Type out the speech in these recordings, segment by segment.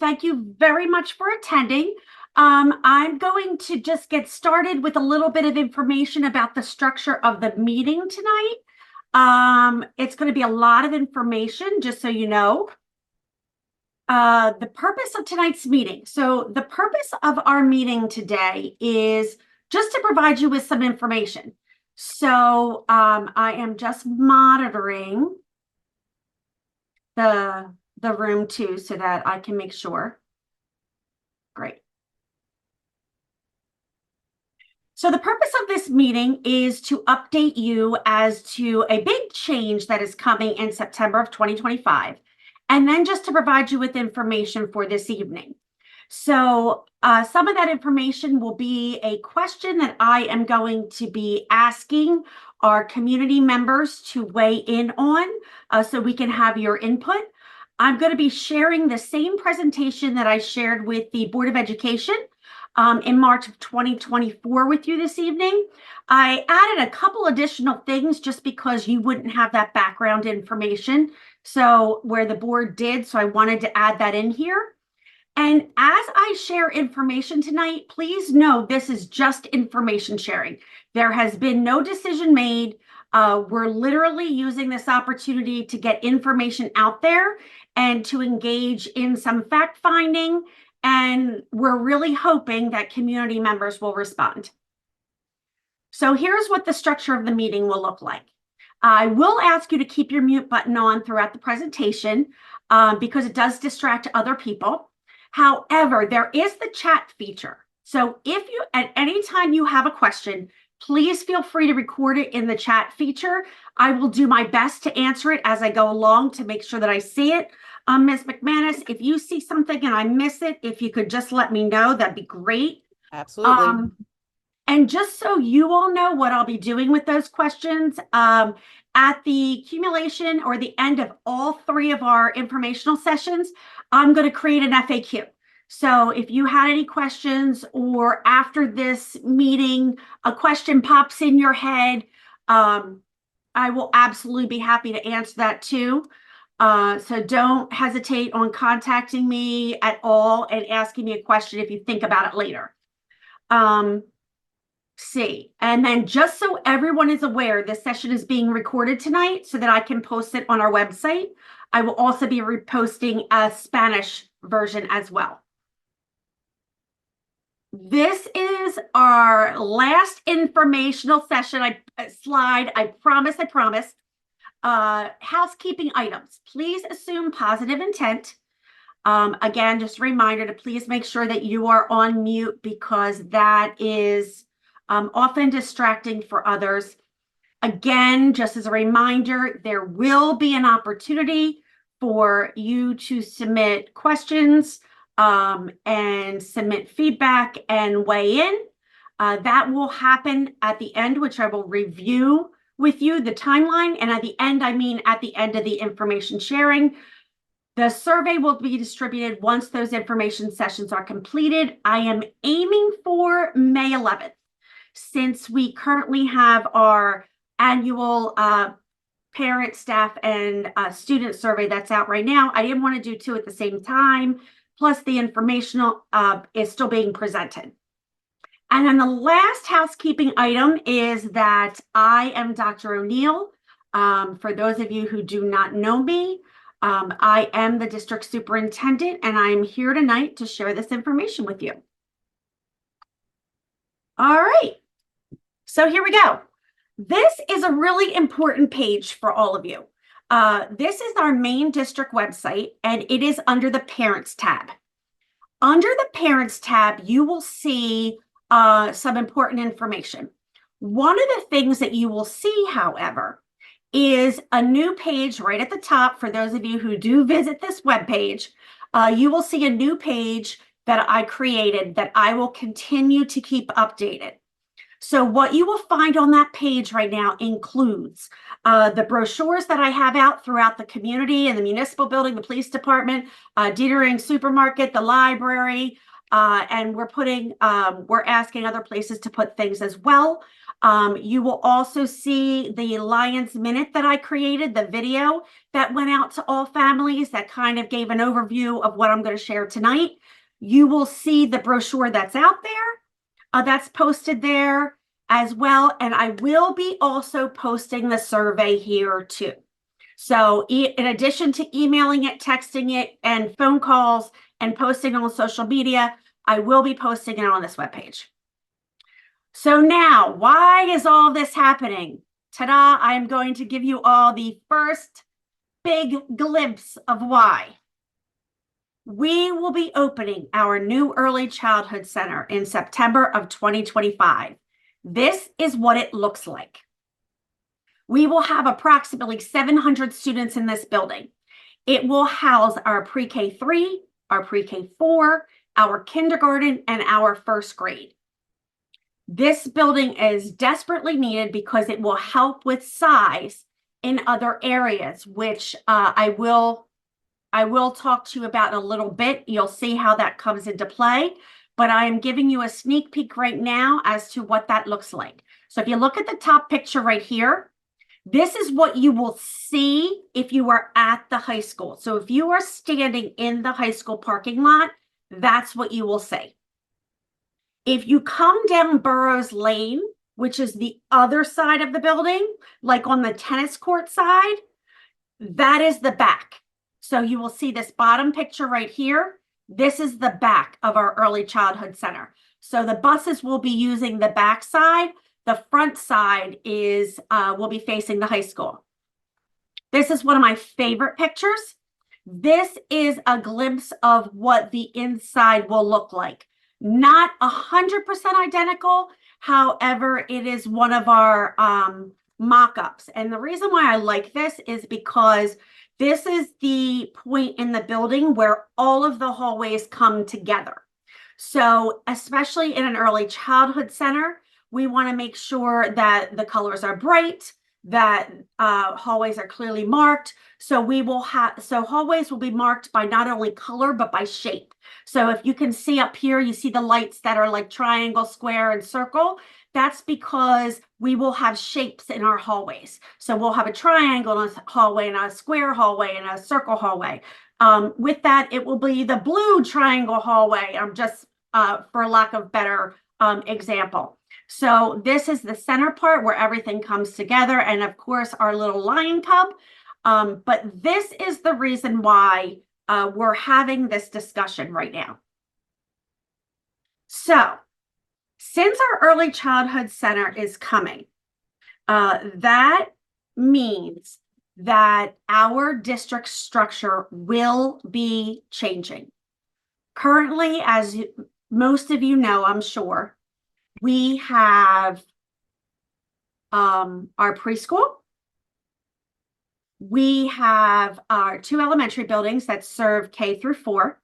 Thank you very much for attending. I'm going to just get started with a little bit of information about the structure of the meeting tonight. It's going to be a lot of information, just so you know. The purpose of tonight's meeting. So the purpose of our meeting today is just to provide you with some information. So I am just monitoring the room too, so that I can make sure. Great. So the purpose of this meeting is to update you as to a big change that is coming in September of 2025, and then just to provide you with information for this evening. So some of that information will be a question that I am going to be asking our community members to weigh in on, so we can have your input. I'm going to be sharing the same presentation that I shared with the Board of Education in March of 2024 with you this evening. I added a couple additional things just because you wouldn't have that background information. So where the board did, so I wanted to add that in here. And as I share information tonight, please know this is just information sharing. There has been no decision made. We're literally using this opportunity to get information out there and to engage in some fact finding. And we're really hoping that community members will respond. So here's what the structure of the meeting will look like. I will ask you to keep your mute button on throughout the presentation because it does distract other people. However, there is the chat feature. So if you, at any time you have a question, please feel free to record it in the chat feature. I will do my best to answer it as I go along to make sure that I see it. Ms. McManus, if you see something and I miss it, if you could just let me know, that'd be great. Absolutely. And just so you all know what I'll be doing with those questions, at the accumulation or the end of all three of our informational sessions, I'm going to create an FAQ. So if you had any questions or after this meeting, a question pops in your head, I will absolutely be happy to answer that too. So don't hesitate on contacting me at all and asking me a question if you think about it later. And then just so everyone is aware, this session is being recorded tonight so that I can post it on our website. I will also be reposting a Spanish version as well. This is our last informational session. Slide. I promise. Housekeeping items. Please assume positive intent. Again, just a reminder to please make sure that you are on mute because that is often distracting for others. Again, just as a reminder, there will be an opportunity for you to submit questions and submit feedback and weigh in. That will happen at the end, which I will review with you the timeline. And at the end, I mean at the end of the information sharing. The survey will be distributed once those information sessions are completed. I am aiming for May 11th. Since we currently have our annual parent, staff, and student survey that's out right now, I didn't want to do two at the same time. Plus, the informational is still being presented. And then the last housekeeping item is that I am Dr. O'Neill. For those of you who do not know me, I am the district superintendent, and I'm here tonight to share this information with you. All right, so here we go. This is a really important page for all of you. This is our main district website, and it is under the Parents tab. Under the Parents tab, you will see some important information. One of the things that you will see, however, is a new page right at the top. For those of you who do visit this webpage, you will see a new page that I created that I will continue to keep updated. So what you will find on that page right now includes the brochures that I have out throughout the community and the municipal building, the police department, Dietering Supermarket, the library, and we're asking other places to put things as well. You will also see the Lions Minute that I created, the video that went out to all families that kind of gave an overview of what I'm going to share tonight. You will see the brochure that's out there, that's posted there as well. And I will be also posting the survey here too. So in addition to emailing it, texting it, and phone calls and posting on social media, I will be posting it on this webpage. So now, why is all this happening? Ta-da, I am going to give you all the first big glimpse of why. We will be opening our new Early Childhood Center in September of 2025. This is what it looks like. We will have approximately 700 students in this building. It will house our pre-K 3, our pre-K 4, our kindergarten, and our first grade. This building is desperately needed because it will help with size in other areas, which I will talk to you about in a little bit. You'll see how that comes into play, but I am giving you a sneak peek right now as to what that looks like. So if you look at the top picture right here, this is what you will see if you are at the high school. So if you are standing in the high school parking lot, that's what you will see. If you come down Burroughs Lane, which is the other side of the building, like on the tennis court side, that is the back. So you will see this bottom picture right here. This is the back of our Early Childhood Center. So the buses will be using the back side. The front side is will be facing the high school. This is one of my favorite pictures. This is a glimpse of what the inside will look like. Not 100% identical. However, it is one of our mock-ups. And the reason why I like this is because this is the point in the building where all of the hallways come together. So especially in an early childhood center, we want to make sure that the colors are bright, that hallways are clearly marked. So hallways will be marked by not only color, but by shape. So if you can see up here, you see the lights that are like triangle, square, and circle. That's because we will have shapes in our hallways. So we'll have a triangle in a hallway, and a square hallway, and a circle hallway. With that, it will be the blue triangle hallway, just for lack of better example. So this is the center part where everything comes together, and of course our little lion cub. But this is the reason why we're having this discussion right now. So since our Early Childhood Center is coming, that means that our district structure will be changing. Currently, as most of you know, I'm sure, we have our preschool. We have our 2 elementary buildings that serve K through 4.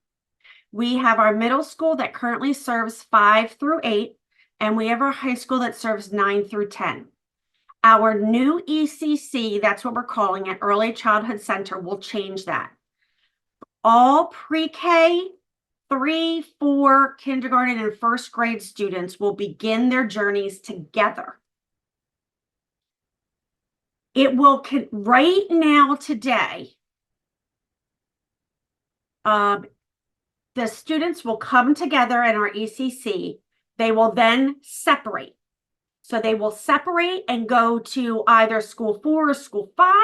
We have our middle school that currently serves 5 through 8, and we have our high school that serves 9 through 10. Our new ECC, that's what we're calling it, Early Childhood Center, will change that. All pre-K 3, 4, kindergarten, and first grade students will begin their journeys together. It will, right now, today, the students will come together in our ECC. They will then separate. So they will separate and go to either school 4 or school 5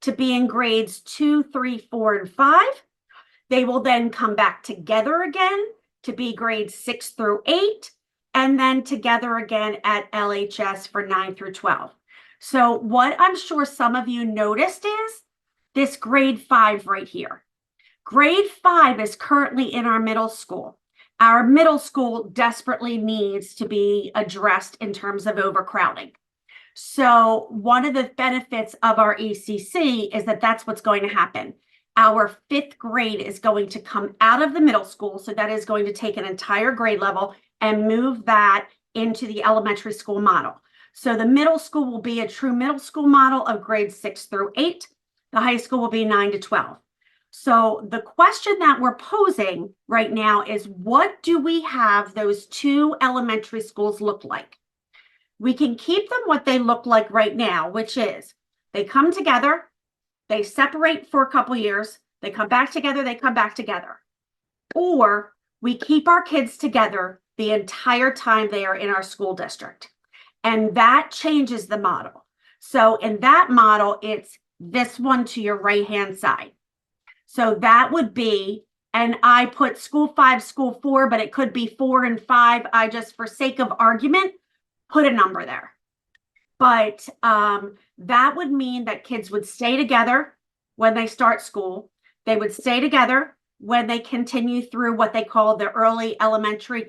to be in grades 2, 3, 4, and 5. They will then come back together again to be grades 6 through 8, and then together again at LHS for 9 through 12. So what I'm sure some of you noticed is this grade 5 right here. Grade 5 is currently in our middle school. Our middle school desperately needs to be addressed in terms of overcrowding. So one of the benefits of our ECC is that that's what's going to happen. Our 5th grade is going to come out of the middle school. So that is going to take an entire grade level and move that into the elementary school model. So the middle school will be a true middle school model of grades 6 through 8. The high school will be 9 to 12. So the question that we're posing right now is, what do we have those 2 elementary schools look like? We can keep them what they look like right now, which is they come together, they separate for a couple years, they come back together, they come back together. Or we keep our kids together the entire time they are in our school district. And that changes the model. So in that model, it's this one to your right-hand side. So that would be, and I put school 5, school 4, but it could be 4 and 5. I just, for sake of argument, put a number there. But that would mean that kids would stay together when they start school. They would stay together when they continue through what they call the early elementary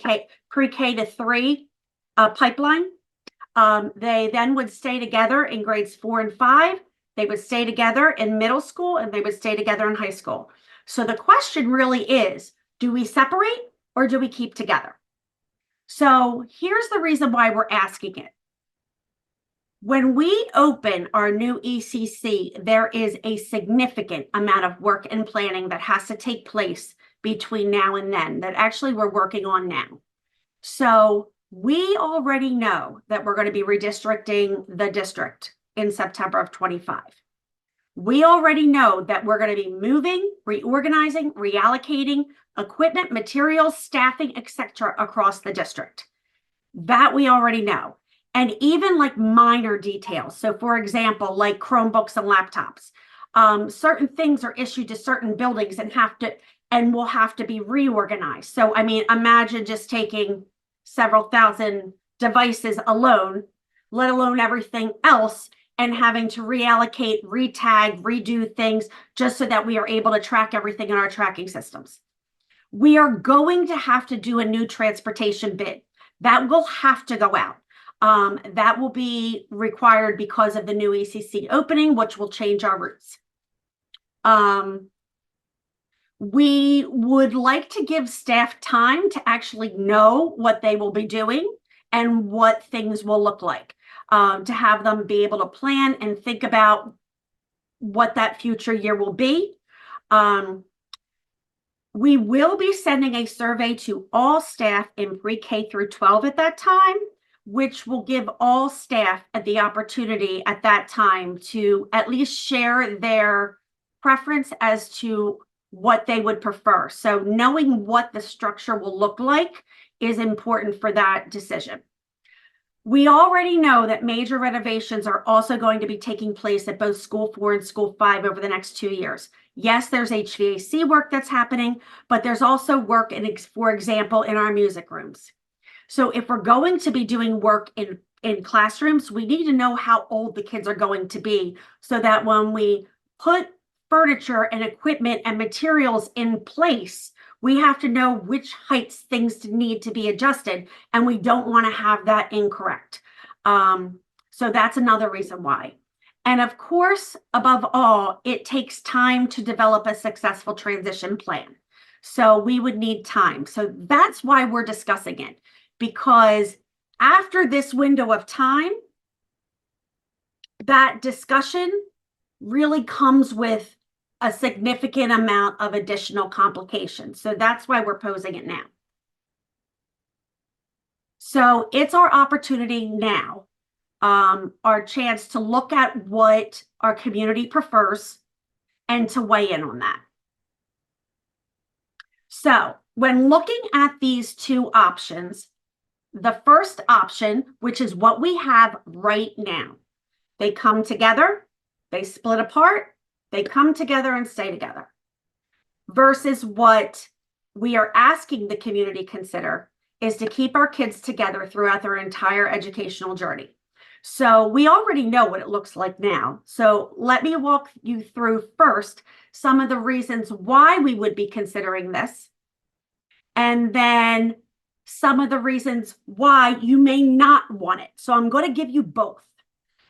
pre-K to 3 pipeline. They then would stay together in grades 4 and 5. They would stay together in middle school, and they would stay together in high school. So the question really is, do we separate or do we keep together? So here's the reason why we're asking it. When we open our new ECC, there is a significant amount of work and planning that has to take place between now and then that actually we're working on now. So we already know that we're going to be redistricting the district in September of 25. We already know that we're going to be moving, reorganizing, reallocating equipment, materials, staffing, etc. across the district. That we already know. And even like minor details. So for example, like Chromebooks and laptops, certain things are issued to certain buildings and will have to be reorganized. So, I mean, imagine just taking several thousand devices alone, let alone everything else, and having to reallocate, retag, redo things just so that we are able to track everything in our tracking systems. We are going to have to do a new transportation bid. That will have to go out. That will be required because of the new ECC opening, which will change our routes. We would like to give staff time to actually know what they will be doing and what things will look like, to have them be able to plan and think about what that future year will be. We will be sending a survey to all staff in pre-K through 12 at that time, which will give all staff the opportunity at that time to at least share their preference as to what they would prefer. So knowing what the structure will look like is important for that decision. We already know that major renovations are also going to be taking place at both School 4 and School 5 over the next 2 years. Yes, there's HVAC work that's happening, but there's also work, for example, in our music rooms. So if we're going to be doing work in classrooms, we need to know how old the kids are going to be so that when we put furniture and equipment and materials in place, we have to know which heights things need to be adjusted, and we don't want to have that incorrect. So that's another reason why. And of course, above all, it takes time to develop a successful transition plan. So we would need time. So that's why we're discussing it, because after this window of time, that discussion really comes with a significant amount of additional complications. So that's why we're posing it now. So it's our opportunity now, our chance to look at what our community prefers and to weigh in on that. So when looking at these two options, the first option, which is what we have right now, they come together, they split apart, they come together and stay together, versus what we are asking the community consider is to keep our kids together throughout their entire educational journey. So we already know what it looks like now. So let me walk you through first some of the reasons why we would be considering this, and then some of the reasons why you may not want it. So I'm going to give you both.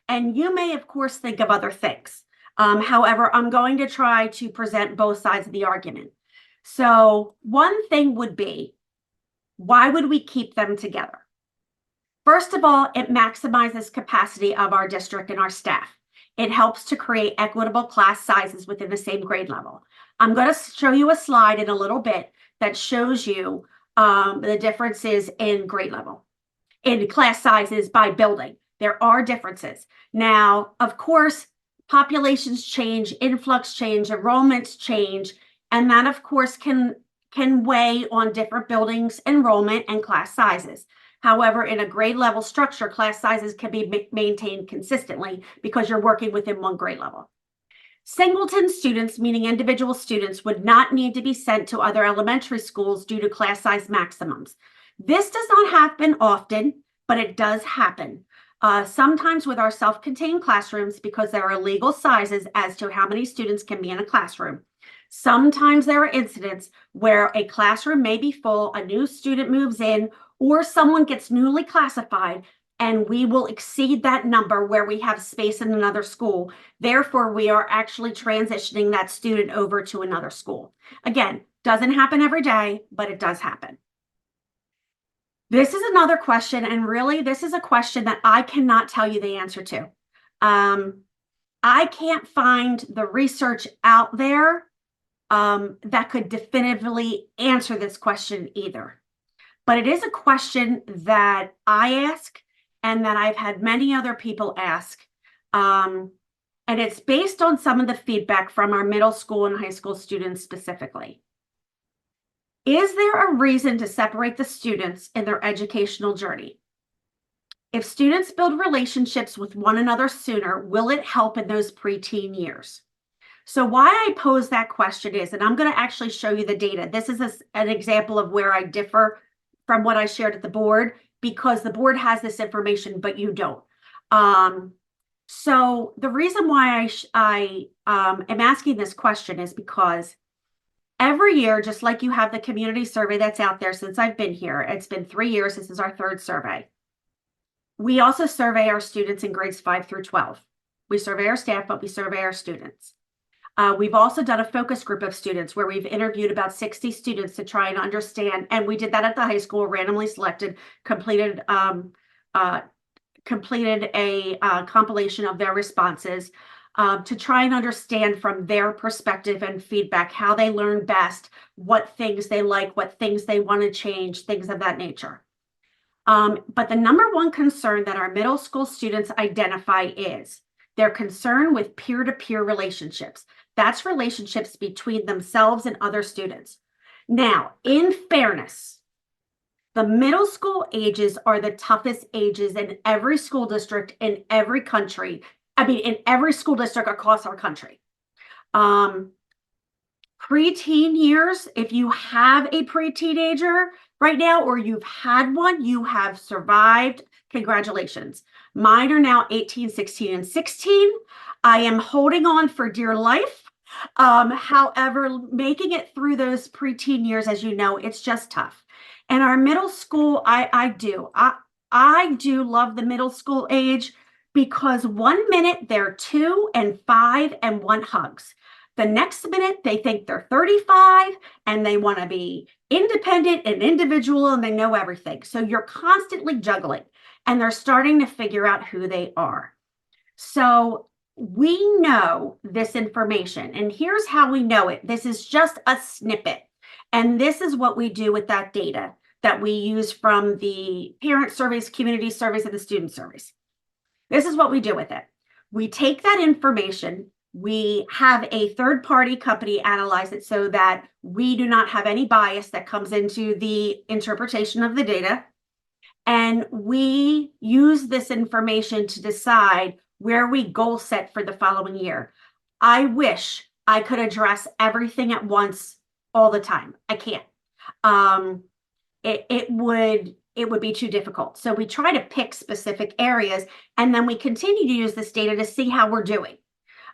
And you may, of course, think of other things. However, I'm going to try to present both sides of the argument. So one thing would be, why would we keep them together? First of all, it maximizes capacity of our district and our staff. It helps to create equitable class sizes within the same grade level. I'm going to show you a slide in a little bit that shows you the differences in grade level. in class sizes by building. There are differences. Now, of course, populations change, influx change, enrollments change, and that, of course, can weigh on different buildings' enrollment and class sizes. However, in a grade level structure, class sizes can be maintained consistently because you're working within one grade level. Singleton students, meaning individual students, would not need to be sent to other elementary schools due to class size maximums. This does not happen often, but it does happen. Sometimes with our self-contained classrooms, because there are legal sizes as to how many students can be in a classroom. Sometimes there are incidents where a classroom may be full, a new student moves in, or someone gets newly classified, and we will exceed that number where we have space in another school. Therefore, we are actually transitioning that student over to another school. Again, doesn't happen every day, but it does happen. This is another question, and really, this is a question that I cannot tell you the answer to. I can't find the research out there that could definitively answer this question either. But it is a question that I ask and that I've had many other people ask. And it's based on some of the feedback from our middle school and high school students specifically. Is there a reason to separate the students in their educational journey? If students build relationships with one another sooner, will it help in those preteen years? So why I pose that question is, and I'm going to actually show you the data. This is an example of where I differ from what I shared at the board, because the board has this information, but you don't. So the reason why I am asking this question is because every year, just like you have the community survey that's out there since I've been here, it's been 3 years, this is our third survey. We also survey our students in grades 5 through 12. We survey our staff, but we survey our students. We've also done a focus group of students where we've interviewed about 60 students to try and understand, and we did that at the high school, randomly selected, completed a compilation of their responses to try and understand from their perspective and feedback how they learn best, what things they like, what things they want to change, things of that nature. But the number one concern that our middle school students identify is their concern with peer-to-peer relationships. That's relationships between themselves and other students. Now, in fairness, the middle school ages are the toughest ages in every school district in every country. I mean, in every school district across our country. Preteen years, if you have a pre-teenager right now, or you've had one, you have survived. Congratulations. Mine are now 18, 16, and 16. I am holding on for dear life. However, making it through those preteen years, as you know, it's just tough. And our middle school, I do love the middle school age, because 1 minute they're 2 and 5 and want hugs. The next minute they think they're 35 and they want to be independent and individual and they know everything. So you're constantly juggling, and they're starting to figure out who they are. So we know this information, and here's how we know it. This is just a snippet, and this is what we do with that data that we use from the parent surveys, community surveys, and the student surveys. This is what we do with it. We take that information, we have a third-party company analyze it so that we do not have any bias that comes into the interpretation of the data. And we use this information to decide where we goal set for the following year. I wish I could address everything at once all the time. I can't. It would be too difficult. So we try to pick specific areas, and then we continue to use this data to see how we're doing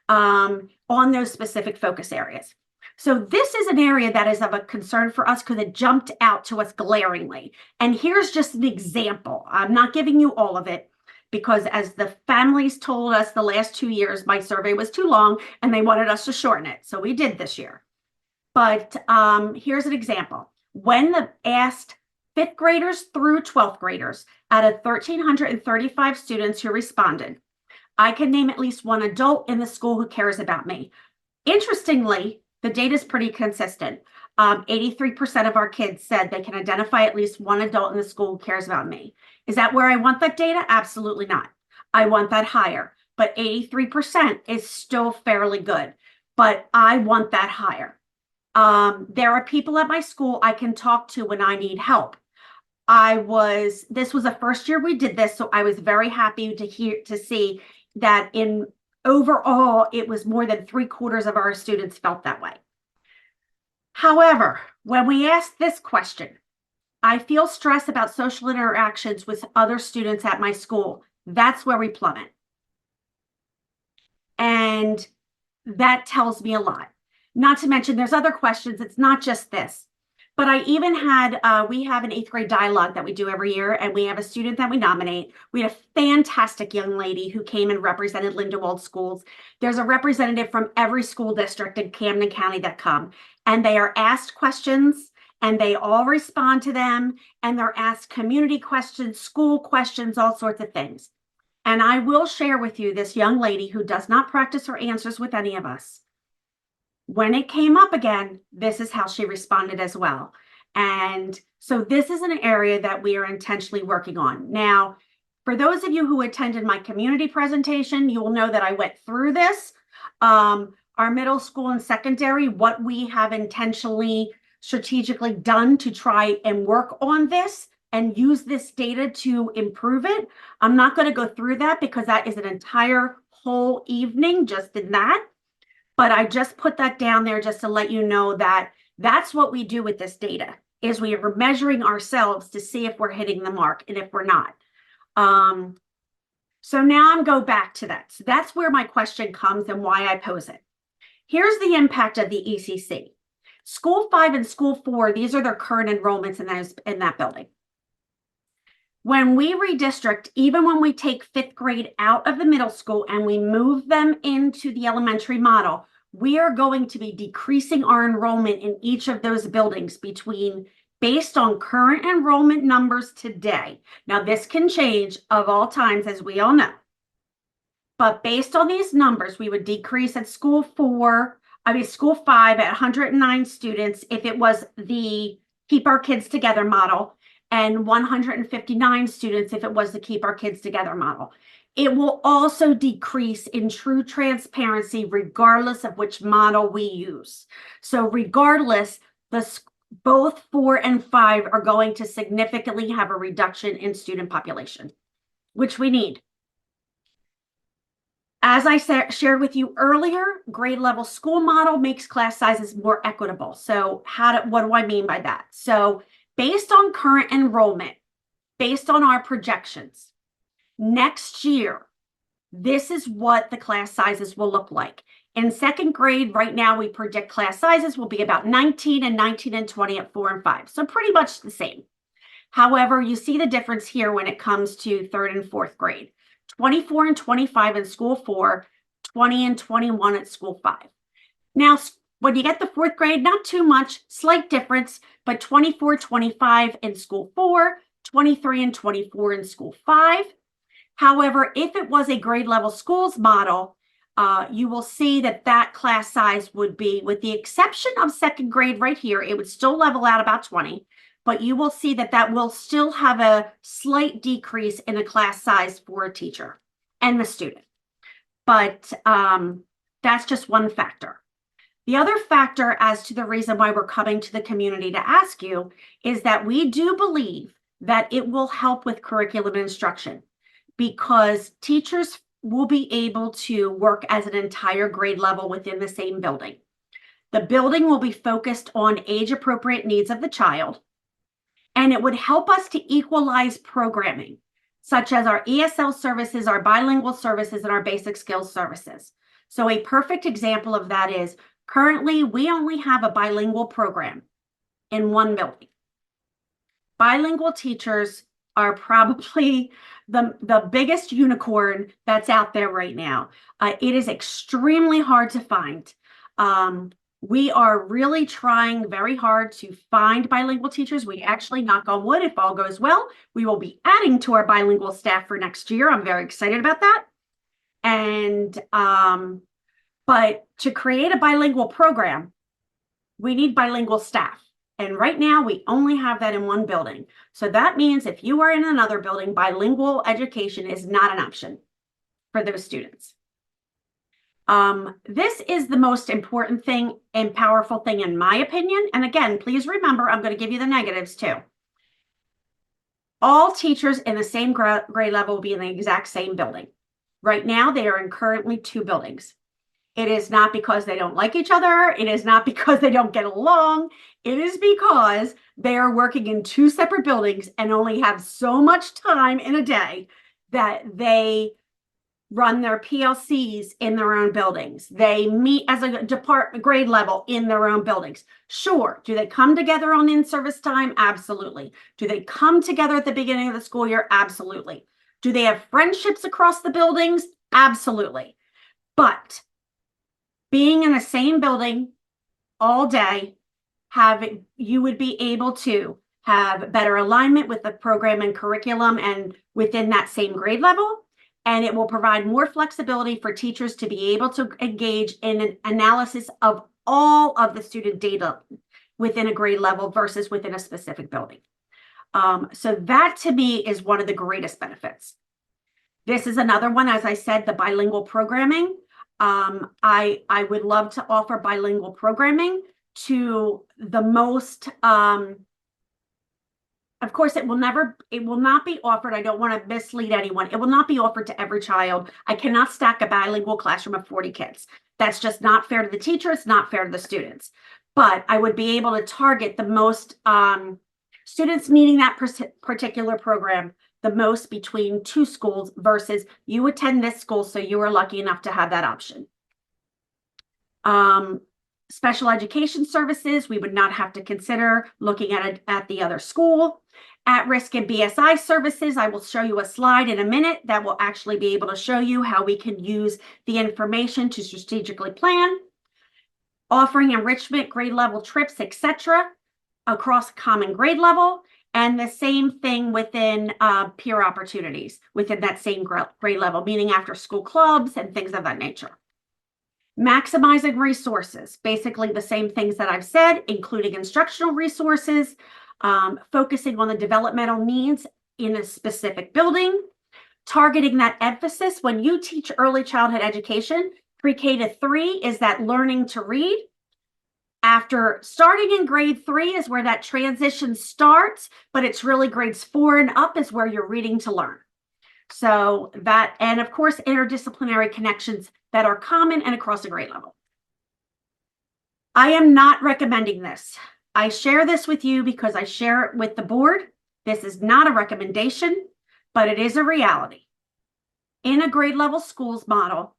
on those specific focus areas. So this is an area that is of a concern for us because it jumped out to us glaringly. And here's just an example. I'm not giving you all of it, because as the families told us the last 2 years, my survey was too long and they wanted us to shorten it. So we did this year. But here's an example. When the asked 5th graders through 12th graders out of 1,335 students who responded, I can name at least one adult in the school who cares about me. Interestingly, the data is pretty consistent. 83% of our kids said they can identify at least one adult in the school who cares about me. Is that where I want that data? Absolutely not. I want that higher, but 83% is still fairly good, but I want that higher. There are people at my school I can talk to when I need help. This was the first year we did this, so I was very happy to see that in overall, it was more than 3/4 of our students felt that way. However, when we asked this question, I feel stress about social interactions with other students at my school, that's where we plummet. And that tells me a lot. Not to mention, there's other questions. It's not just this. But I even had, we have an 8th grade dialogue that we do every year, and we have a student that we nominate. We had a fantastic young lady who came and represented Lindenwold schools. There's a representative from every school district in Camden County that come, and they are asked questions, and they all respond to them, and they're asked community questions, school questions, all sorts of things. And I will share with you this young lady who does not practice her answers with any of us. When it came up again, this is how she responded as well. And so this is an area that we are intentionally working on. Now, for those of you who attended my community presentation, you will know that I went through this. Our middle school and secondary, what we have intentionally, strategically done to try and work on this and use this data to improve it. I'm not going to go through that because that is an entire whole evening just in that. But I just put that down there just to let you know that that's what we do with this data, is we are measuring ourselves to see if we're hitting the mark and if we're not. So now I'm going back to that. So that's where my question comes and why I pose it. Here's the impact of the ECC. School 5 and School 4, these are their current enrollments in that building. When we redistrict, even when we take 5th grade out of the middle school and we move them into the elementary model, we are going to be decreasing our enrollment in each of those buildings based on current enrollment numbers today. Now, this can change of all times, as we all know. But based on these numbers, we would decrease at School 5 at 109 students if it was the Keep Our Kids Together model, and 159 students if it was the Keep Our Kids Together model. It will also decrease in true transparency regardless of which model we use. So regardless, both 4 and 5 are going to significantly have a reduction in student population, which we need. As I shared with you earlier, grade level school model makes class sizes more equitable. So what do I mean by that? So based on current enrollment, based on our projections, next year, this is what the class sizes will look like. In 2nd grade, right now, we predict class sizes will be about 19 and 20 at 4 and 5. So pretty much the same. However, you see the difference here when it comes to 3rd and 4th grade. 24 and 25 in School 4, 20 and 21 at School 5. Now, when you get the 4th grade, not too much, slight difference, but 24, 25 in School 4, 23 and 24 in School 5. However, if it was a grade level schools model, you will see that class size would be, with the exception of 2nd grade right here, it would still level out about 20, but you will see that will still have a slight decrease in a class size for a teacher and the student. But that's just one factor. The other factor as to the reason why we're coming to the community to ask you is that we do believe that it will help with curriculum instruction, because teachers will be able to work as an entire grade level within the same building. The building will be focused on age-appropriate needs of the child, and it would help us to equalize programming, such as our ESL services, our bilingual services, and our basic skills services. So a perfect example of that is currently we only have a bilingual program in one building. Bilingual teachers are probably the biggest unicorn that's out there right now. It is extremely hard to find. We are really trying very hard to find bilingual teachers. We actually, knock on wood, if all goes well, we will be adding to our bilingual staff for next year. I'm very excited about that. And but to create a bilingual program, we need bilingual staff. And right now we only have that in one building. So that means if you are in another building, bilingual education is not an option for those students. This is the most important thing and powerful thing in my opinion. And again, please remember, I'm going to give you the negatives too. All teachers in the same grade level will be in the exact same building. Right now, they are in currently 2 buildings. It is not because they don't like each other. It is not because they don't get along. It is because they are working in 2 separate buildings and only have so much time in a day that they run their PLCs in their own buildings. They meet as a department grade level in their own buildings. Sure. Do they come together on in-service time? Absolutely. Do they come together at the beginning of the school year? Absolutely. Do they have friendships across the buildings? Absolutely. But being in the same building all day, you would be able to have better alignment with the program and curriculum and within that same grade level. And it will provide more flexibility for teachers to be able to engage in an analysis of all of the student data within a grade level versus within a specific building. So that to me is one of the greatest benefits. This is another one, as I said, the bilingual programming. I would love to offer bilingual programming to the most, of course, it will not be offered. I don't want to mislead anyone. It will not be offered to every child. I cannot stack a bilingual classroom of 40 kids. That's just not fair to the teacher. It's not fair to the students. But I would be able to target the most students needing that particular program the most between 2 schools versus you attend this school, so you are lucky enough to have that option. Special education services, we would not have to consider looking at the other school. At-risk and BSI services, I will show you a slide in a minute that will actually be able to show you how we can use the information to strategically plan. Offering enrichment, grade level trips, etc. across common grade level. And the same thing within peer opportunities within that same grade level, meaning after school clubs and things of that nature. Maximizing resources, basically the same things that I've said, including instructional resources, focusing on the developmental needs in a specific building, targeting that emphasis. When you teach early childhood education, pre-K to 3 is that learning to read. After starting in grade 3 is where that transition starts, but it's really grades 4 and up is where you're reading to learn. So that, and of course, interdisciplinary connections that are common and across a grade level. I am not recommending this. I share this with you because I share it with the board. This is not a recommendation, but it is a reality. In a grade level schools model,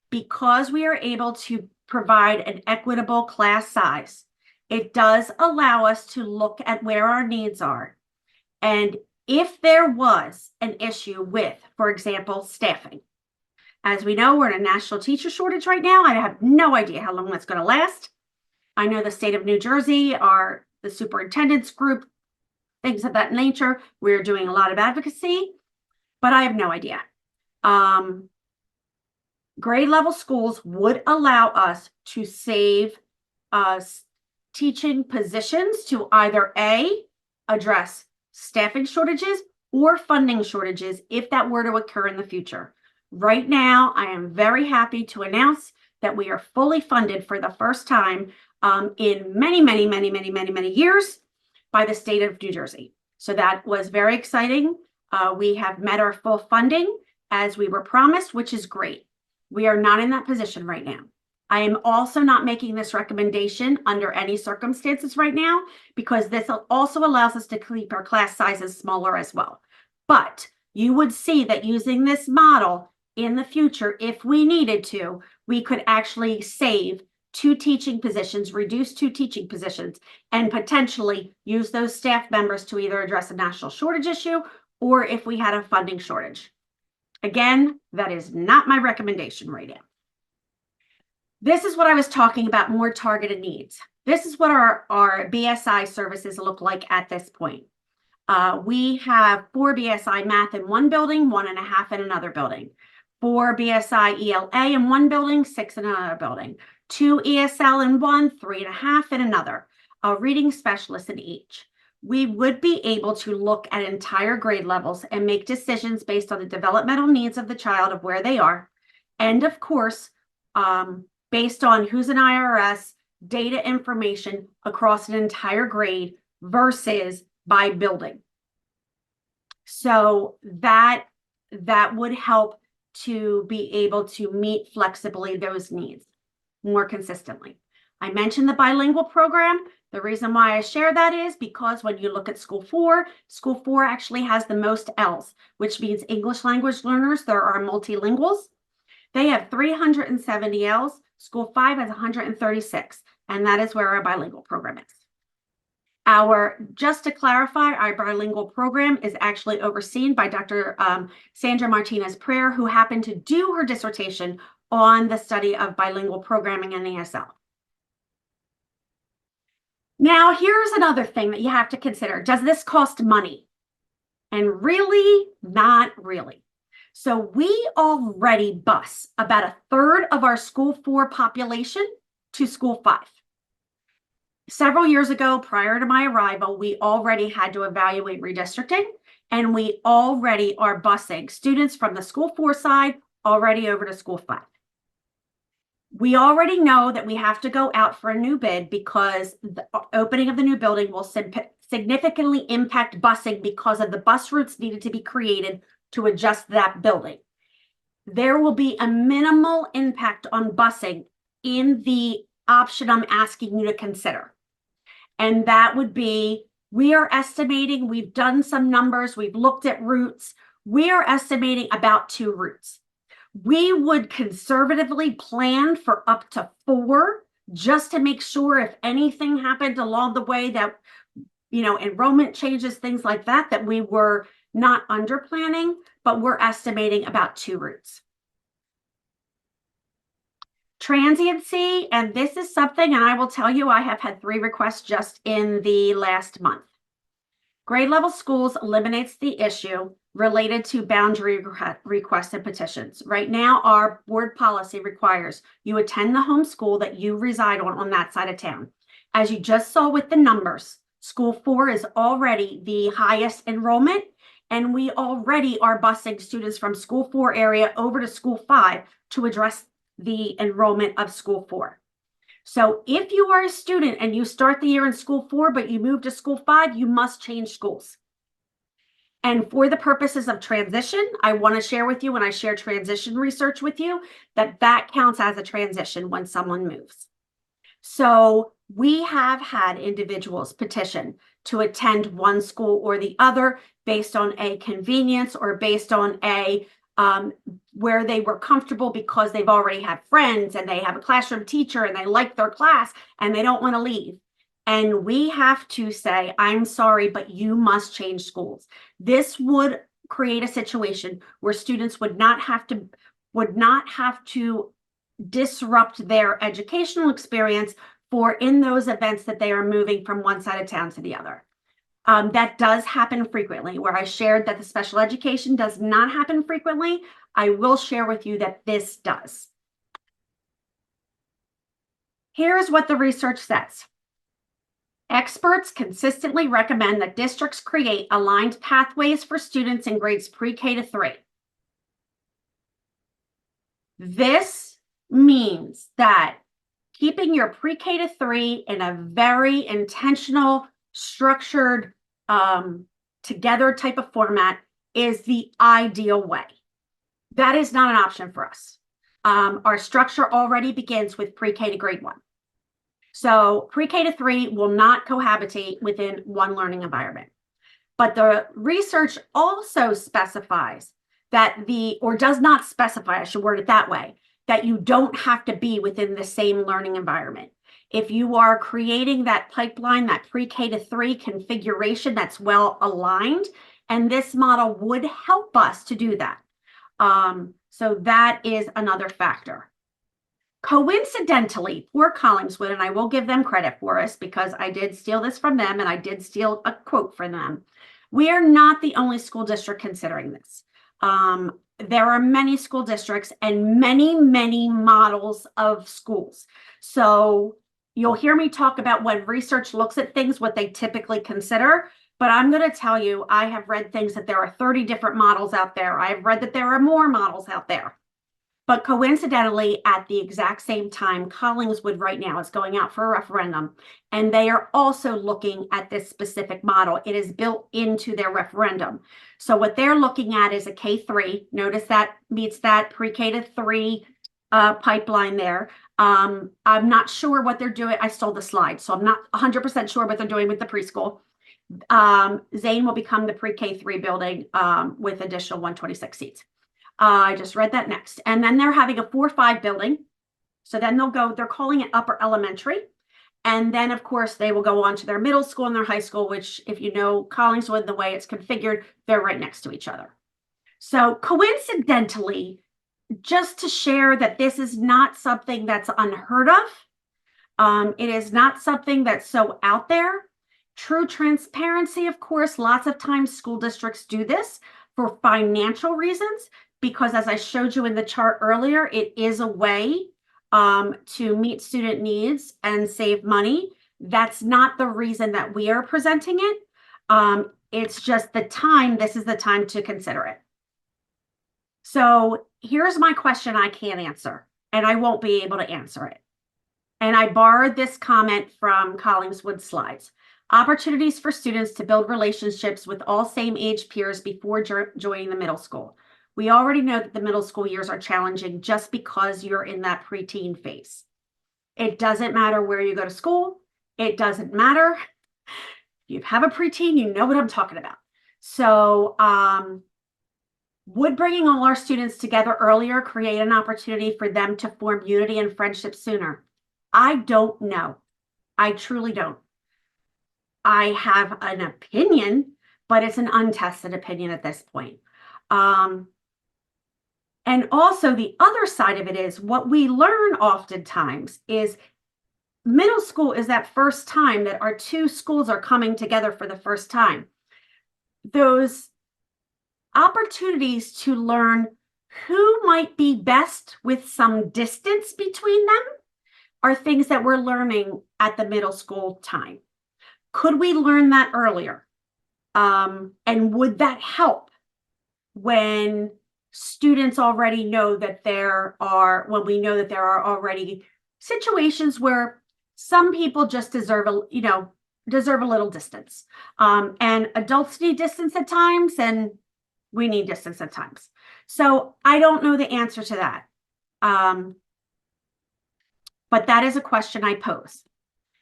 because we are able to provide an equitable class size, it does allow us to look at where our needs are. And if there was an issue with, for example, staffing, as we know, we're in a national teacher shortage right now. I have no idea how long that's going to last. I know the state of New Jersey, the superintendent's group, things of that nature. We're doing a lot of advocacy, but I have no idea. Grade level schools would allow us to save teaching positions to either A, address staffing shortages or funding shortages if that were to occur in the future. Right now, I am very happy to announce that we are fully funded for the first time in many years by the state of New Jersey. So that was very exciting. We have met our full funding as we were promised, which is great. We are not in that position right now. I am also not making this recommendation under any circumstances right now because this also allows us to keep our class sizes smaller as well. But you would see that using this model in the future, if we needed to, we could actually save 2 teaching positions, reduce 2 teaching positions, and potentially use those staff members to either address a national shortage issue or if we had a funding shortage. Again, that is not my recommendation right now. This is what I was talking about, more targeted needs. This is what our BSI services look like at this point. We have 4 BSI math in one building, 1.5 in another building. 4 BSI ELA in one building, 6 in another building. 2 ESL in one, 3.5 in another, a reading specialist in each. We would be able to look at entire grade levels and make decisions based on the developmental needs of the child of where they are. And of course, based on who's an IRS, data information across an entire grade versus by building. So that would help to be able to meet flexibly those needs more consistently. I mentioned the bilingual program. The reason why I share that is because when you look at School 4 actually has the most L's, which means English language learners. There are multilinguals. They have 370 L's. School 5 has 136, and that is where our bilingual program is. Just to clarify, our bilingual program is actually overseen by Dr. Sandra Martinez-Prayer, who happened to do her dissertation on the study of bilingual programming in ESL. Now, here's another thing that you have to consider. Does this cost money? And really, not really. So we already bus about a third of our School 4 population to School 5. Several years ago, prior to my arrival, we already had to evaluate redistricting, and we already are busing students from the School 4 side already over to School 5. We already know that we have to go out for a new bid because the opening of the new building will significantly impact busing because of the bus routes needed to be created to adjust that building. There will be a minimal impact on busing in the option I'm asking you to consider. And that would be, we are estimating, we've done some numbers, we've looked at routes, we are estimating about 2 routes. We would conservatively plan for up to 4 just to make sure if anything happened along the way that, enrollment changes, things like that, that we were not under planning, but we're estimating about 2 routes. Transiency, and this is something, and I will tell you, I have had 3 requests just in the last month. Grade level schools eliminates the issue related to boundary requests and petitions. Right now, our board policy requires you attend the home school that you reside on that side of town. As you just saw with the numbers, School 4 is already the highest enrollment, and we already are busing students from School 4 area over to School 5 to address the enrollment of School 4. So if you are a student and you start the year in School 4, but you move to School 5, you must change schools. And for the purposes of transition, I want to share with you, when I share transition research with you, that counts as a transition when someone moves. So we have had individuals petition to attend one school or the other based on a convenience or based on a where they were comfortable because they've already had friends and they have a classroom teacher and they like their class and they don't want to leave. And we have to say, I'm sorry, but you must change schools. This would create a situation where students would not have to disrupt their educational experience for in those events that they are moving from one side of town to the other. That does happen frequently. Where I shared that the special education does not happen frequently, I will share with you that this does. Here's what the research says. Experts consistently recommend that districts create aligned pathways for students in grades pre-K to 3. This means that keeping your pre-K to 3 in a very intentional, structured, together type of format is the ideal way. That is not an option for us. Our structure already begins with pre-K to grade 1. So pre-K to 3 will not cohabitate within one learning environment. But the research also specifies that or does not specify, I should word it that way, that you don't have to be within the same learning environment. If you are creating that pipeline, that pre-K to 3 configuration that's well aligned, and this model would help us to do that. So that is another factor. Coincidentally, for Collingswood, and I will give them credit for us because I did steal this from them and I did steal a quote from them. We are not the only school district considering this. there are many school districts and many, many models of schools. So you'll hear me talk about when research looks at things, what they typically consider. But I'm going to tell you, I have read things that there are 30 different models out there. I've read that there are more models out there. But coincidentally, at the exact same time, Collingswood right now is going out for a referendum, and they are also looking at this specific model. It is built into their referendum. So what they're looking at is a K-3. Notice that meets that pre-K to 3 pipeline there. I'm not sure what they're doing. I stole the slide, so I'm not 100% sure what they're doing with the preschool. Zane will become the pre-K 3 building with additional 126 seats. I just read that next. And then they're having a 4-5 building. So then they're calling it upper elementary. And then, of course, they will go on to their middle school and their high school, which, if you know Collingswood, the way it's configured, they're right next to each other. So coincidentally, just to share that this is not something that's unheard of. It is not something that's so out there. True transparency, of course, lots of times school districts do this for financial reasons, because as I showed you in the chart earlier, it is a way to meet student needs and save money. That's not the reason that we are presenting it. It's just the time, this is the time to consider it. So here's my question I can't answer, and I won't be able to answer it. And I borrowed this comment from Collingswood slides. Opportunities for students to build relationships with all same age peers before joining the middle school. We already know that the middle school years are challenging just because you're in that preteen phase. It doesn't matter where you go to school. It doesn't matter. If you have a preteen, you know what I'm talking about. So would bringing all our students together earlier create an opportunity for them to form unity and friendship sooner? I don't know. I truly don't. I have an opinion, but it's an untested opinion at this point. And also the other side of it is what we learn oftentimes is middle school is that first time that our two schools are coming together for the first time. Those opportunities to learn who might be best with some distance between them are things that we're learning at the middle school time. Could we learn that earlier? And would that help when students already know that when we know that there are already situations where some people just deserve a little distance. And adults need distance at times, and we need distance at times. So I don't know the answer to that. But that is a question I pose.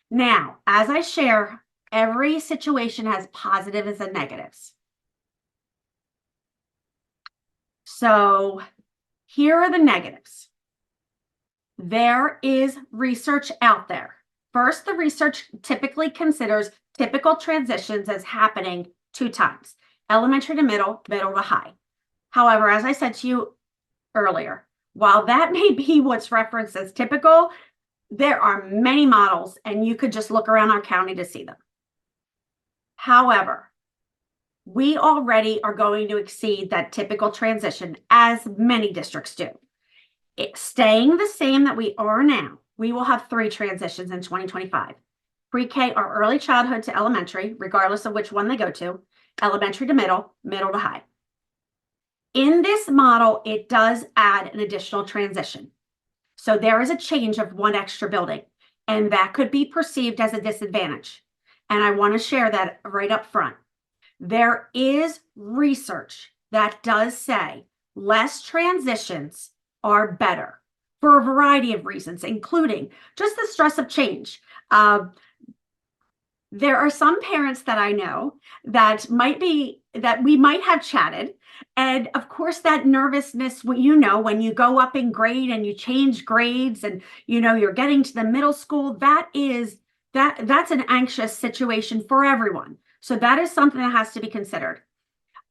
Now, as I share, every situation has positives and negatives. So here are the negatives. There is research out there. First, the research typically considers typical transitions as happening 2 times, elementary to middle, middle to high. However, as I said to you earlier, while that may be what's referenced as typical, there are many models, and you could just look around our county to see them. However, we already are going to exceed that typical transition, as many districts do. Staying the same that we are now, we will have 3 transitions in 2025. Pre-K or early childhood to elementary, regardless of which one they go to, elementary to middle, middle to high. In this model, it does add an additional transition. So there is a change of 1 extra building, and that could be perceived as a disadvantage. And I want to share that right up front. There is research that does say less transitions are better for a variety of reasons, including just the stress of change. There are some parents that I know that we might have chatted. And of course, that nervousness, when you go up in grade and you change grades and, you're getting to the middle school, that's an anxious situation for everyone. So that is something that has to be considered.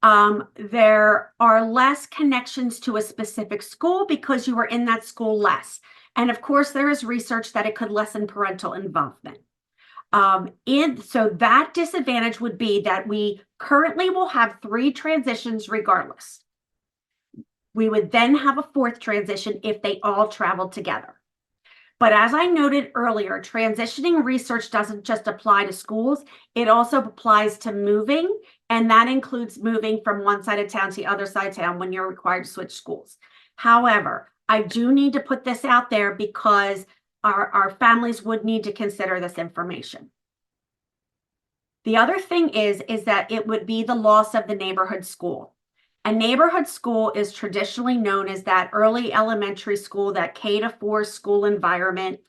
There are less connections to a specific school because you were in that school less. And of course, there is research that it could lessen parental involvement. So that disadvantage would be that we currently will have 3 transitions regardless. We would then have a fourth transition if they all traveled together. But as I noted earlier, transitioning research doesn't just apply to schools, it also applies to moving, and that includes moving from one side of town to the other side of town when you're required to switch schools. However, I do need to put this out there because our families would need to consider this information. The other thing is that it would be the loss of the neighborhood school. A neighborhood school is traditionally known as that early elementary school, that K-4 school environment.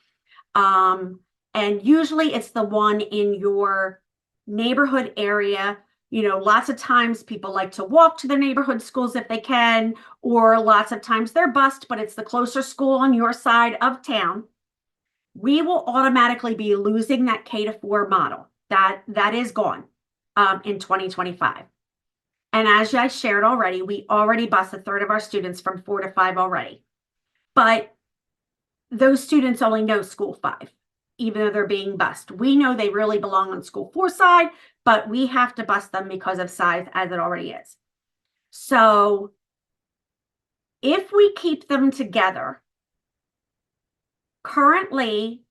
And usually it's the one in your neighborhood area. You know, lots of times people like to walk to their neighborhood schools if they can, or lots of times they're bused, but it's the closer school on your side of town. We will automatically be losing that K-4 model. That is gone in 2025. And as I shared already, we already bused a third of our students from 4 to 5 already. But those students only know school 5, even though they're being bused. We know they really belong on school 4 side, but we have to bus them because of size as it already is. So if we keep them together, currently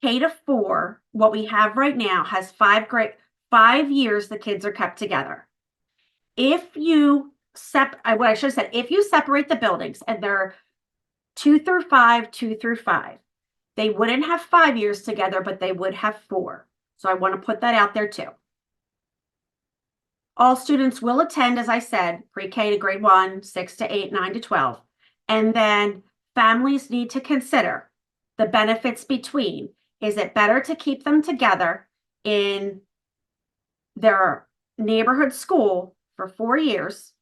K-4, what we have right now has 5 years the kids are kept together. If you if you separate the buildings and they're 2 through 5, 2 through 5, they wouldn't have 5 years together, but they would have 4. So I want to put that out there too. All students will attend, as I said, pre-K to grade 1, 6 to 8, 9 to 12. And then families need to consider the benefits between, is it better to keep them together in their neighborhood school for 4 years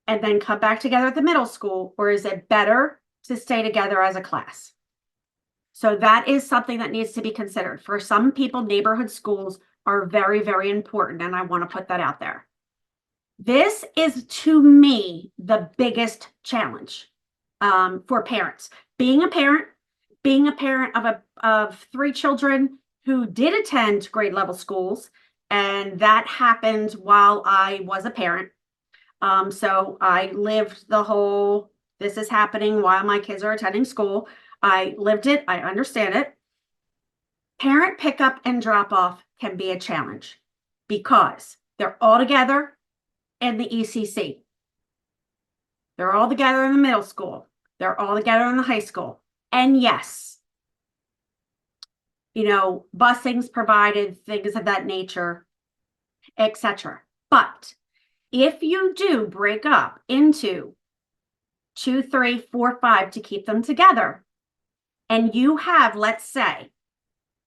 and then come back together at the middle school, or is it better to stay together as a class? So that is something that needs to be considered. For some people, neighborhood schools are very, very important, and I want to put that out there. This is, to me, the biggest challenge for parents. Being a parent of 3 children who did attend grade level schools, and that happened while I was a parent. So I lived the whole, this is happening while my kids are attending school. I lived it. I understand it. Parent pickup and drop off can be a challenge because they're all together in the ECC. They're all together in the middle school. They're all together in the high school. And yes, you know, busing's provided, things of that nature, etc. But if you do break up into 2, 3, 4, 5 to keep them together, and you have, let's say,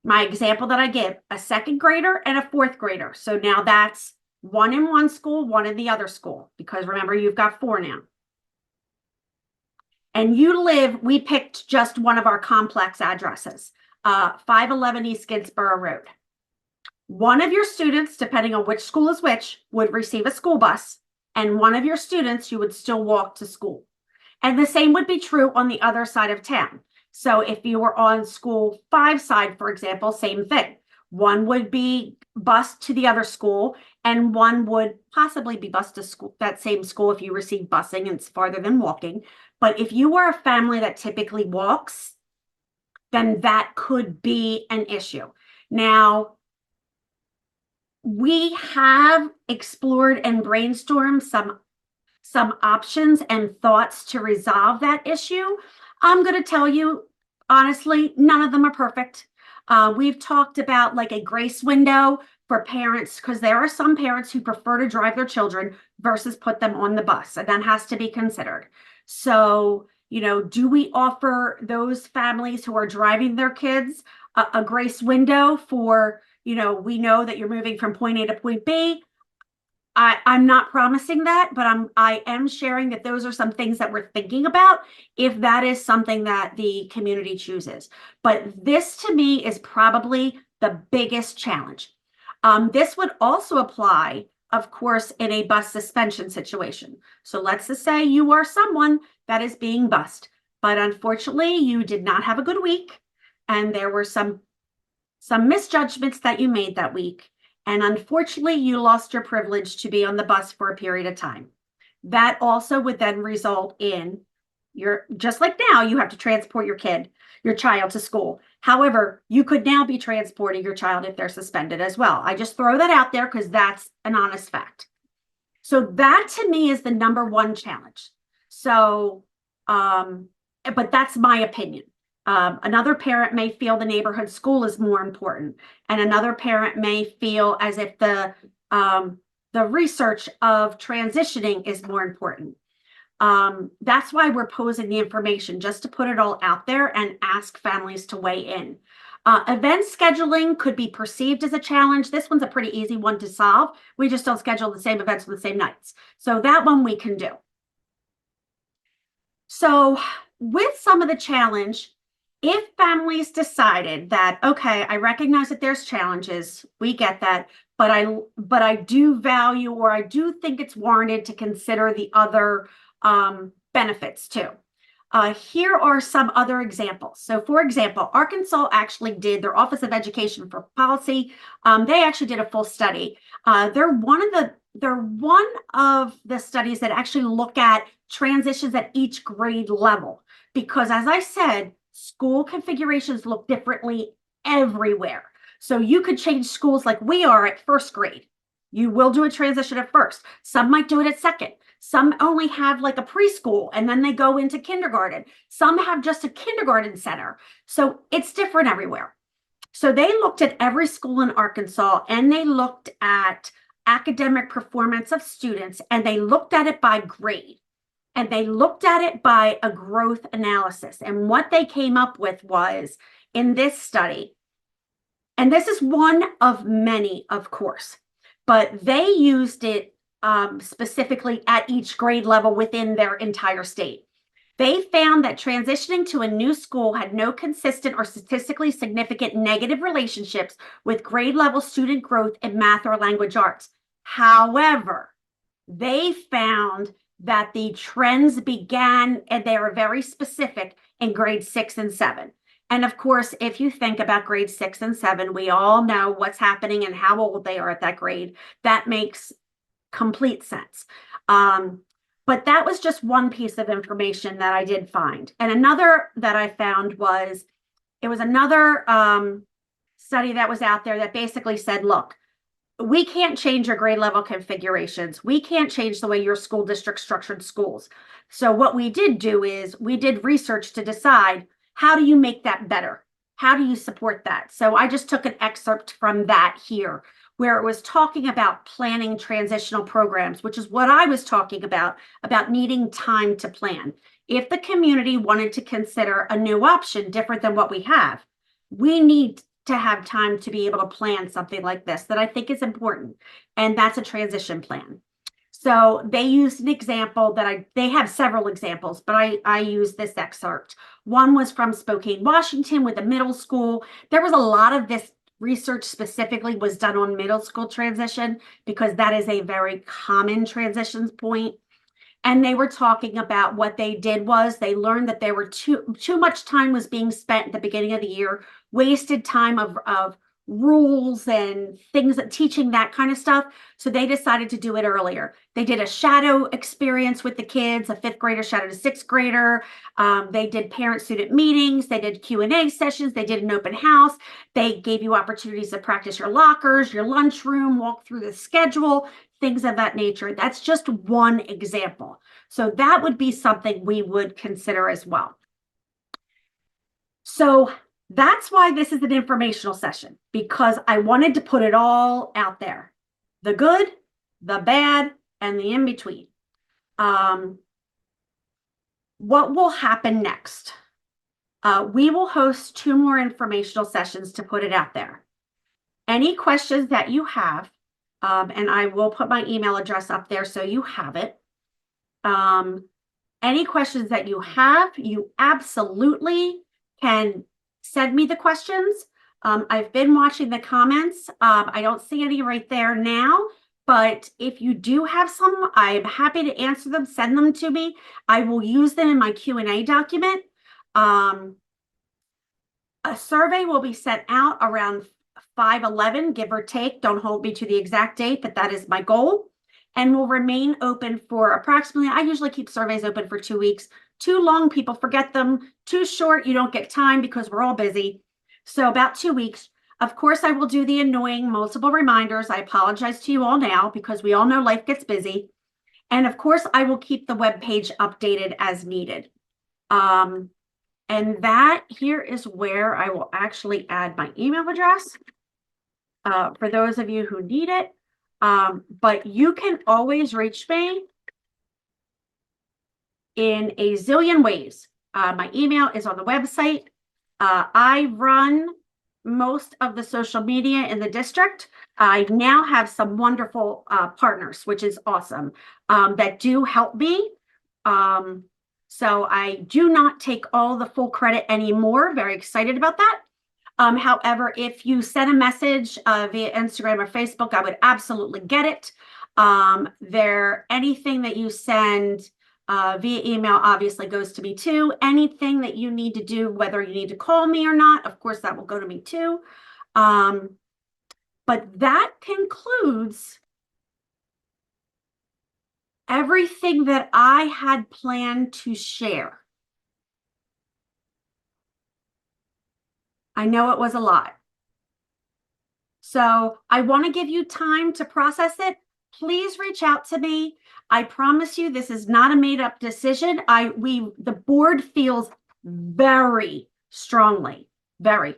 my example that I give, a 2nd grader and a 4th grader. So now that's 1 in one school, 1 in the other school, because remember, you've got 4 now. And we picked just one of our complex addresses, 511 East Ginsborough Road. One of your students, depending on which school is which, would receive a school bus, and one of your students, you would still walk to school. And the same would be true on the other side of town. So if you were on school 5 side, for example, same thing. One would be bused to the other school, and one would possibly be bused to school, that same school if you receive busing and it's farther than walking. But if you are a family that typically walks, then that could be an issue. Now, we have explored and brainstormed some options and thoughts to resolve that issue. I'm going to tell you, honestly, none of them are perfect. We've talked about like a grace window for parents, because there are some parents who prefer to drive their children versus put them on the bus, and that has to be considered. So, you know, do we offer those families who are driving their kids a grace window for, you know, we know that you're moving from point A to point B? I'm not promising that, but I am sharing that those are some things that we're thinking about if that is something that the community chooses. But this to me is probably the biggest challenge. This would also apply, of course, in a bus suspension situation. So let's just say you are someone that is being bused, but unfortunately you did not have a good week, and there were some misjudgments that you made that week. And unfortunately, you lost your privilege to be on the bus for a period of time. That also would then result in just like now, you have to transport your child to school. However, you could now be transporting your child if they're suspended as well. I just throw that out there because that's an honest fact. So that to me is the number one challenge. So, but that's my opinion. Another parent may feel the neighborhood school is more important, and another parent may feel as if the research of transitioning is more important. That's why we're posing the information, just to put it all out there and ask families to weigh in. Event scheduling could be perceived as a challenge. This one's a pretty easy one to solve. We just don't schedule the same events on the same nights. So that one we can do. So with some of the challenge, if families decided that, okay, I recognize that there's challenges, we get that, but I do value, or I do think it's warranted to consider the other benefits too. Here are some other examples. So for example, Arkansas actually did, their Office of Education for Policy, they actually did a full study. They're one of the studies that actually look at transitions at each grade level, because as I said, school configurations look differently everywhere. So you could change schools like we are at first grade. You will do a transition at first. Some might do it at second. Some only have like a preschool and then they go into kindergarten. Some have just a kindergarten center. So it's different everywhere. So they looked at every school in Arkansas and they looked at academic performance of students, and they looked at it by grade, and they looked at it by a growth analysis. And what they came up with was, in this study, and this is one of many, of course, but they used it specifically at each grade level within their entire state. They found that transitioning to a new school had no consistent or statistically significant negative relationships with grade level student growth in math or language arts. However, they found that the trends began, and they are very specific, in grade 6 and 7. And of course, if you think about grade 6 and 7, we all know what's happening and how old they are at that grade. That makes complete sense. But that was just one piece of information that I did find. And another that I found was, it was another study that was out there that basically said, look, we can't change your grade level configurations. We can't change the way your school district structured schools. So what we did do is we did research to decide, how do you make that better? How do you support that? So I just took an excerpt from that here, where it was talking about planning transitional programs, which is what I was talking about needing time to plan. If the community wanted to consider a new option different than what we have, we need to have time to be able to plan something like this, that I think is important. And that's a transition plan. So they used an example that they have several examples, but I used this excerpt. One was from Spokane, Washington, with a middle school. There was a lot of this research specifically was done on middle school transition, because that is a very common transitions point. And they were talking about what they did was they learned that there were too much time was being spent at the beginning of the year, wasted time of rules and things, that teaching that kind of stuff. So they decided to do it earlier. They did a shadow experience with the kids, a fifth grader shadowed a sixth grader. They did parent student meetings. They did Q&A sessions. They did an open house. They gave you opportunities to practice your lockers, your lunchroom, walk through the schedule, things of that nature. That's just one example. So that would be something we would consider as well. So that's why this is an informational session, because I wanted to put it all out there. The good, the bad, and the in-between. What will happen next? We will host 2 more informational sessions to put it out there. Any questions that you have, and I will put my email address up there so you have it. Any questions that you have, you absolutely can send me the questions. I've been watching the comments. I don't see any right there now, but if you do have some, I'm happy to answer them. Send them to me. I will use them in my Q&A document. A survey will be sent out around 5/11, give or take. Don't hold me to the exact date, but that is my goal. and will remain open for approximately, I usually keep surveys open for 2 weeks. Too long, people forget them. Too short, you don't get time because we're all busy. So about 2 weeks. Of course, I will do the annoying multiple reminders. I apologize to you all now because we all know life gets busy. And of course, I will keep the webpage updated as needed. And that here is where I will actually add my email address for those of you who need it. But you can always reach me in a zillion ways. My email is on the website. I run most of the social media in the district. I now have some wonderful partners, which is awesome, that do help me. So I do not take all the full credit anymore. Very excited about that. However, if you send a message via Instagram or Facebook, I would absolutely get it. Anything that you send via email obviously goes to me too. Anything that you need to do, whether you need to call me or not, of course, that will go to me too. But that concludes everything that I had planned to share. I know it was a lot. So I want to give you time to process it. Please reach out to me. I promise you, this is not a made-up decision. The board feels very strongly that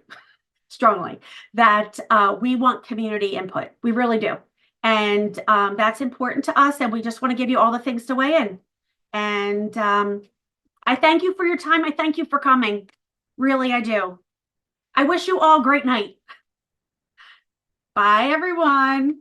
we want community input. We really do. And that's important to us. And we just want to give you all the things to weigh in. And I thank you for your time. I thank you for coming. Really, I do. I wish you all a great night. Bye, everyone.